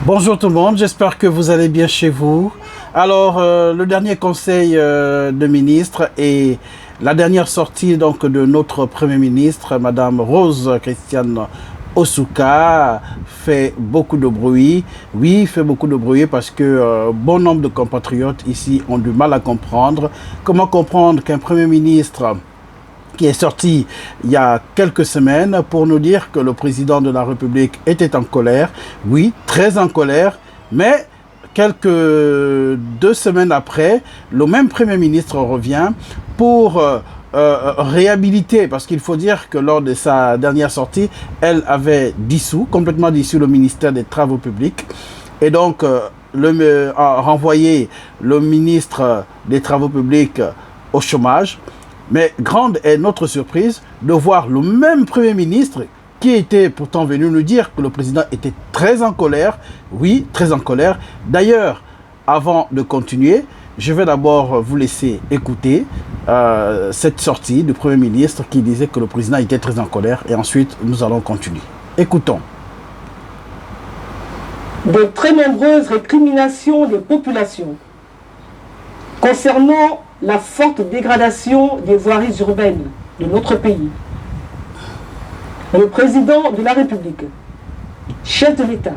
Bonjour tout le monde, j'espère que vous allez bien chez vous. Alors, le dernier conseil de ministre et la dernière sortie donc de notre Premier ministre, Madame Rose Christiane Osuka, fait beaucoup de bruit. Oui, fait beaucoup de bruit parce que bon nombre de compatriotes ici ont du mal à comprendre. Comment comprendre qu'un Premier ministre qui est sorti il y a quelques semaines pour nous dire que le président de la République était en colère. Oui, très en colère, mais quelques 2 semaines après, le même Premier ministre revient pour réhabiliter, parce qu'il faut dire que lors de sa dernière sortie, elle avait complètement dissous le ministère des Travaux publics, et donc renvoyé le ministre des Travaux publics au chômage. Mais grande est notre surprise de voir le même Premier ministre qui était pourtant venu nous dire que le président était très en colère. Oui, très en colère. D'ailleurs, avant de continuer, je vais d'abord vous laisser écouter cette sortie du Premier ministre qui disait que le président était très en colère. Et ensuite, nous allons continuer. Écoutons. De très nombreuses récriminations des populations concernant la forte dégradation des voiries urbaines de notre pays. Le président de la République, chef de l'État,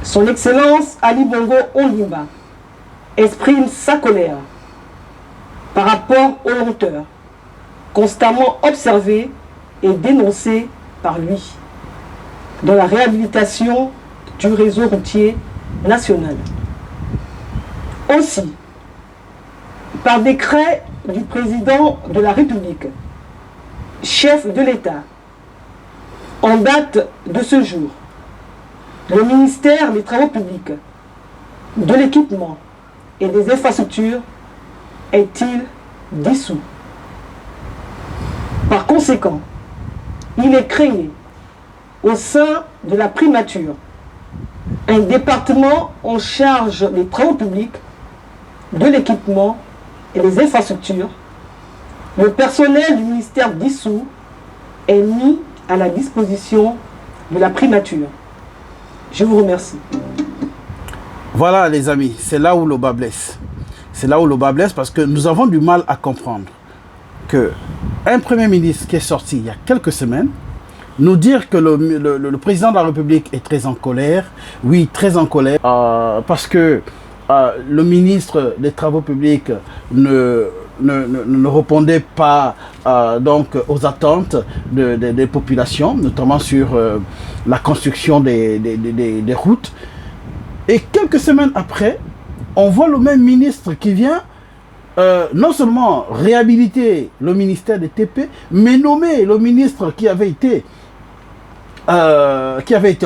son Excellence Ali Bongo Ondimba, exprime sa colère par rapport aux lenteurs constamment observées et dénoncées par lui dans la réhabilitation du réseau routier national. Aussi, par décret du président de la République, chef de l'État, en date de ce jour, le ministère des Travaux publics, de l'Équipement et des Infrastructures est-il dissous. Par conséquent, il est créé au sein de la primature un département en charge des travaux publics, de l'équipement et les infrastructures. Le personnel du ministère dissous est mis à la disposition de la primature. Je vous remercie. Voilà les amis, c'est là où le bas blesse. C'est là où le bas blesse parce que nous avons du mal à comprendre que un Premier ministre qui est sorti il y a quelques semaines nous dire que le président de la République est très en colère. Oui, très en colère parce que le ministre des Travaux publics ne répondait pas donc aux attentes des populations, notamment sur la construction des routes. Et quelques semaines après, on voit le même ministre qui vient non seulement réhabiliter le ministère des TP, mais nommer le ministre qui avait été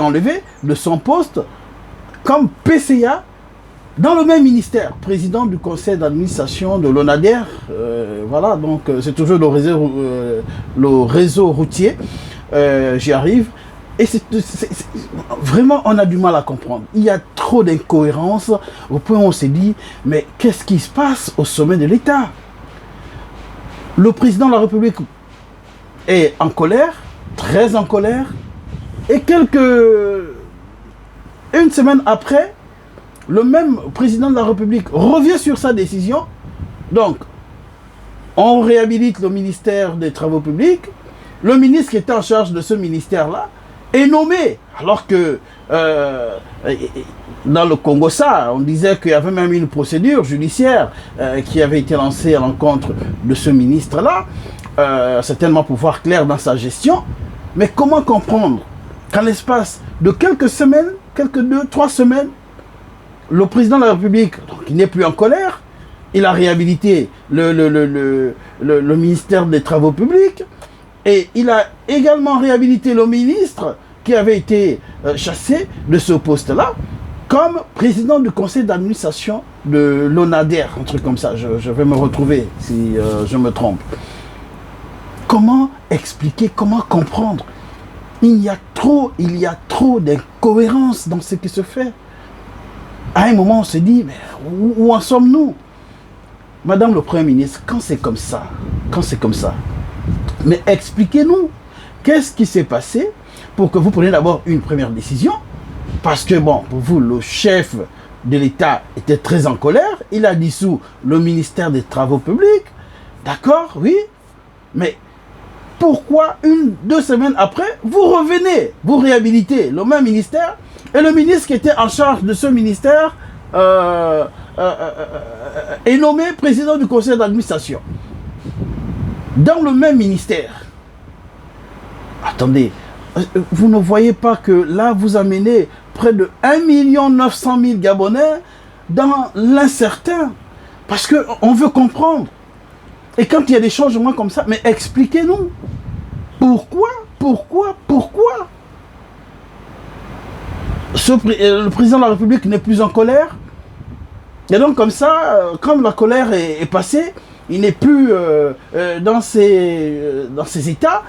enlevé de son poste comme PCA dans le même ministère, président du conseil d'administration de l'ONADER. Voilà, donc c'est toujours le réseau routier. J'y arrive. Et vraiment, on a du mal à comprendre. Il y a trop d'incohérences au point où on s'est dit, mais qu'est-ce qui se passe au sommet de l'État? Le président de la République est en colère, très en colère, et une semaine après, le même président de la République revient sur sa décision. Donc, on réhabilite le ministère des Travaux publics. Le ministre qui était en charge de ce ministère-là est nommé. Alors que dans le Congo, on disait qu'il y avait même une procédure judiciaire qui avait été lancée à l'encontre de ce ministre-là. Certainement pour voir clair dans sa gestion. Mais comment comprendre qu'en l'espace de quelques semaines, quelques 2-3 semaines, le président de la République, donc, il n'est plus en colère, il a réhabilité le ministère des Travaux publics et il a également réhabilité le ministre qui avait été chassé de ce poste-là comme président du conseil d'administration de l'ONADER, un truc comme ça. Je vais me retrouver si je me trompe. Comment expliquer, comment comprendre? Il y a trop d'incohérences dans ce qui se fait. À un moment, on se dit, mais où en sommes-nous? Madame le Premier ministre, quand c'est comme ça, mais expliquez-nous, qu'est-ce qui s'est passé pour que vous preniez d'abord une première décision Parce que, bon, pour vous, le chef de l'État était très en colère. Il a dissous le ministère des Travaux publics. D'accord, oui. Mais pourquoi 2 semaines après, vous revenez, vous réhabilitez le même ministère et le ministre qui était en charge de ce ministère est nommé président du conseil d'administration. Dans le même ministère. Attendez, vous ne voyez pas que là, vous amenez près de 1 900 000 Gabonais dans l'incertain. Parce qu'on veut comprendre. Et quand il y a des changements comme ça, mais expliquez-nous. Pourquoi le président de la République n'est plus en colère. Et donc comme ça, comme la colère est passée, il n'est plus dans ses états.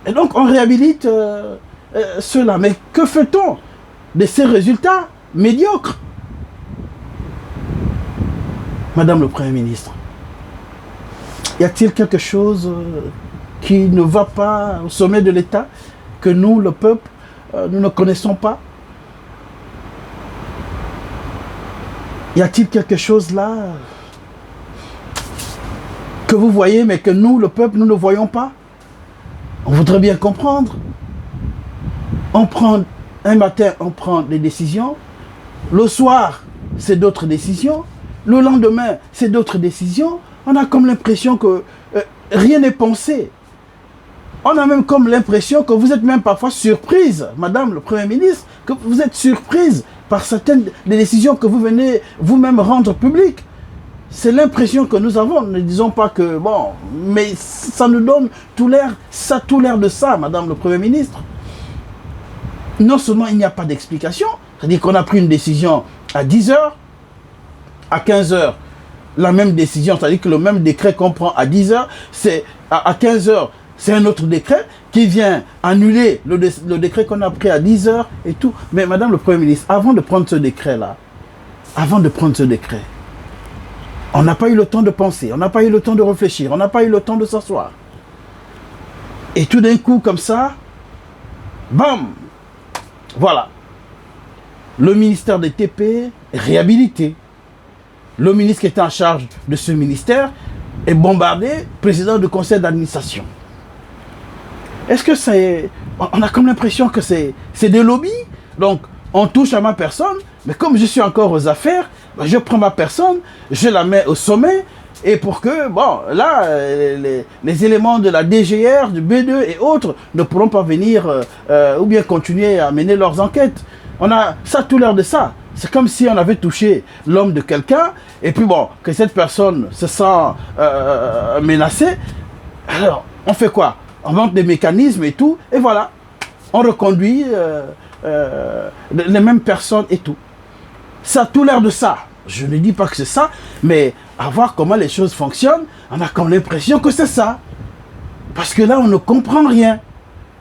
Et donc on réhabilite cela. Mais que fait-on de ces résultats médiocres? Madame le Premier ministre, y a-t-il quelque chose qui ne va pas au sommet de l'État, que nous, le peuple, nous ne connaissons pas? Y a-t-il quelque chose là que vous voyez, mais que nous, le peuple, nous ne voyons pas? On voudrait bien comprendre. Un matin, on prend des décisions. Le soir, c'est d'autres décisions. Le lendemain, c'est d'autres décisions. On a comme l'impression que rien n'est pensé. On a même comme l'impression que vous êtes même parfois surprise, Madame le Premier ministre, que vous êtes surprise par certaines des décisions que vous venez vous-même rendre publiques. C'est l'impression que nous avons. Ne disons pas que, bon, mais ça nous donne tout l'air de ça, Madame le Premier ministre. Non seulement il n'y a pas d'explication, c'est-à-dire qu'on a pris une décision à 10 h, à 15 h, la même décision, c'est-à-dire que le même décret qu'on prend à 10 h, c'est à 15 h, c'est un autre décret qui vient annuler le décret qu'on a pris à 10 h et tout. Mais Madame le Premier ministre, avant de prendre ce décret-là, on n'a pas eu le temps de penser, on n'a pas eu le temps de réfléchir, on n'a pas eu le temps de s'asseoir. Et tout d'un coup, comme ça, bam, voilà. Le ministère des TP est réhabilité. Le ministre qui était en charge de ce ministère est bombardé, président du conseil d'administration. Est-ce que c'est... On a comme l'impression que c'est des lobbies. Donc, on touche à ma personne, mais comme je suis encore aux affaires, je prends ma personne, je la mets au sommet, et pour que, bon, là, les éléments de la DGR, du B2 et autres ne pourront pas venir ou bien continuer à mener leurs enquêtes. On a ça tout l'air de ça. C'est comme si on avait touché l'homme de quelqu'un, et puis bon, que cette personne se sent menacée. Alors, on fait quoi? On monte des mécanismes et tout, et voilà. On reconduit les mêmes personnes et tout. Ça a tout l'air de ça. Je ne dis pas que c'est ça, mais à voir comment les choses fonctionnent, on a comme l'impression que c'est ça. Parce que là, on ne comprend rien.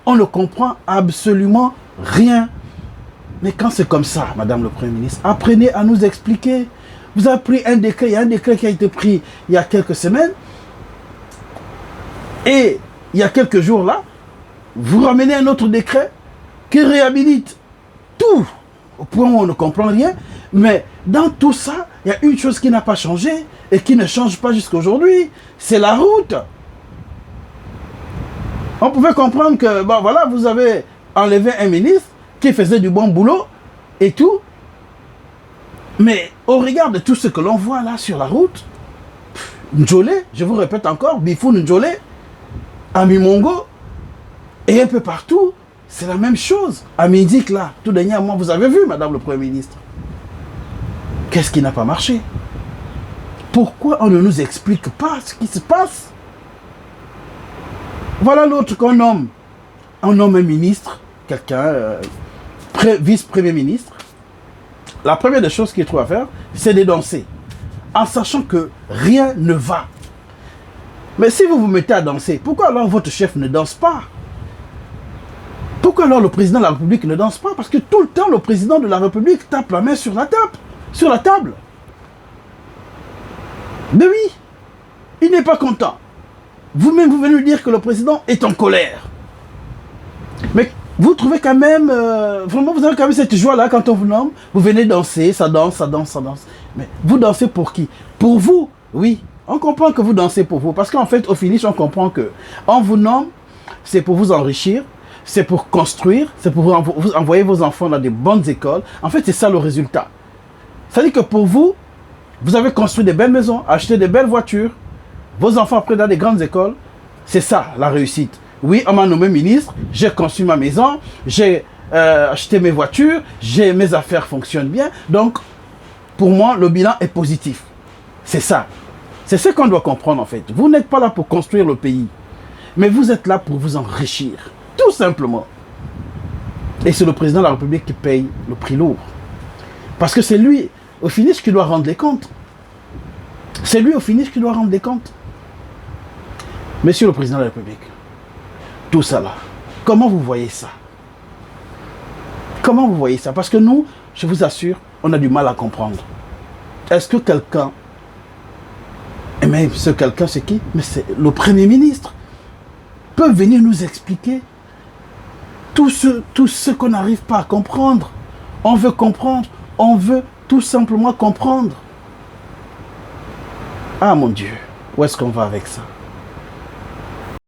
On ne comprend absolument rien. Mais quand c'est comme ça, Madame le Premier ministre, apprenez à nous expliquer. Vous avez pris un décret, il y a un décret qui a été pris il y a quelques semaines. Et il y a quelques jours là, vous ramenez un autre décret qui réhabilite tout, au point où on ne comprend rien. Mais dans tout ça, il y a une chose qui n'a pas changé et qui ne change pas jusqu'à aujourd'hui. C'est la route. On pouvait comprendre que, bon voilà, vous avez enlevé un ministre qui faisait du bon boulot et tout. Mais au regard de tout ce que l'on voit là sur la route, Ndjolé, je vous répète encore, Bifou Ndjolé, Amimongo, et un peu partout, c'est la même chose. À Mindik là, tout dernièrement, vous avez vu, Madame le Premier ministre. Qu'est-ce qui n'a pas marché? Pourquoi on ne nous explique pas ce qui se passe? Voilà l'autre qu'on nomme. On nomme un ministre, quelqu'un, vice-premier ministre. La première des choses qu'il trouve à faire, c'est de danser. En sachant que rien ne va. Mais si vous vous mettez à danser, pourquoi alors votre chef ne danse pas? Pourquoi alors le président de la République ne danse pas? Parce que tout le temps, le président de la République tape la main sur la table. Mais oui, il n'est pas content. Vous-même, vous venez lui dire que le président est en colère. Mais Vous trouvez quand même, vraiment, vous avez quand même cette joie-là quand on vous nomme. Vous venez danser, ça danse, ça danse, ça danse. Mais vous dansez pour qui? Pour vous, oui. On comprend que vous dansez pour vous. Parce qu'en fait, au finish, on comprend que on vous nomme, c'est pour vous enrichir, c'est pour construire, c'est pour vous envoyer vos enfants dans des bonnes écoles. En fait, c'est ça le résultat. C'est-à-dire que pour vous, vous avez construit des belles maisons, acheté des belles voitures, vos enfants après dans des grandes écoles. C'est ça, la réussite. Oui, on m'a nommé ministre, j'ai construit ma maison, j'ai acheté mes voitures, mes affaires fonctionnent bien. Donc, pour moi, le bilan est positif. C'est ça. C'est ce qu'on doit comprendre en fait. Vous n'êtes pas là pour construire le pays, mais vous êtes là pour vous enrichir. Tout simplement. Et c'est le président de la République qui paye le prix lourd. Parce que c'est lui, au finish, qui doit rendre les comptes. C'est lui, au finish, qui doit rendre les comptes. Monsieur le président de la République, tout ça là, comment vous voyez ça? Comment vous voyez ça? Parce que nous, je vous assure, on a du mal à comprendre. Est-ce que quelqu'un, et même ce quelqu'un c'est qui? Mais c'est le Premier ministre, peut venir nous expliquer tout ce qu'on n'arrive pas à comprendre. On veut comprendre, on veut tout simplement comprendre. Ah mon Dieu, où est-ce qu'on va avec ça?